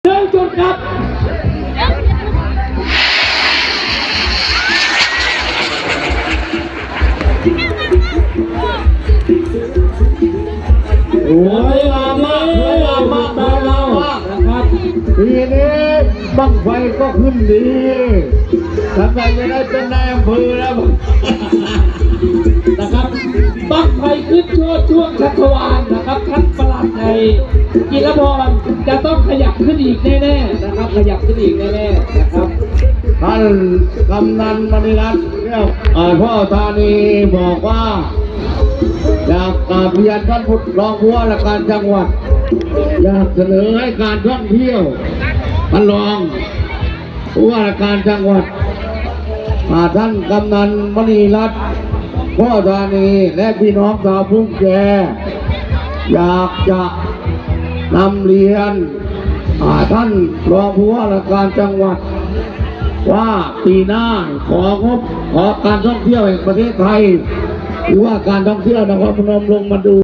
1 จุดครับสวยงามมากสวยงามมากบ้านเรานะครับปีนี้บั้งไฟก็ขึ้นดีทำไมจะได้เป็นนายอำเภอแล้วนะครับบั้งไฟขึ้นช่วงชัชวาลนะครับท่านประหลัดในกิรพรจะต้องขยับขึ้นอีกแน่ๆนะครับขยับขึ้นอีกแน่ๆนะครับท่านกำนันมณีรัตน์พ่อธานีบอกว่าอยากเรียนท่านผู้รองผู้ว่าราชการจังหวัดอยากเสนอให้การท่องเที่ยวท่านรองผู้ว่าราชการจังหวัดท่านกำนันมณีรัตน์พ่อธานีและพี่น้องชาวพุ่งแกอยากจะนำเรียนท่านรองผู้ว่าราชการจังหวัดว่าปีหน้าขอการท่องเที่ยวแห่งประเทศไทยหรือว่าการท่องเที่ยวนครพนมลงมาดู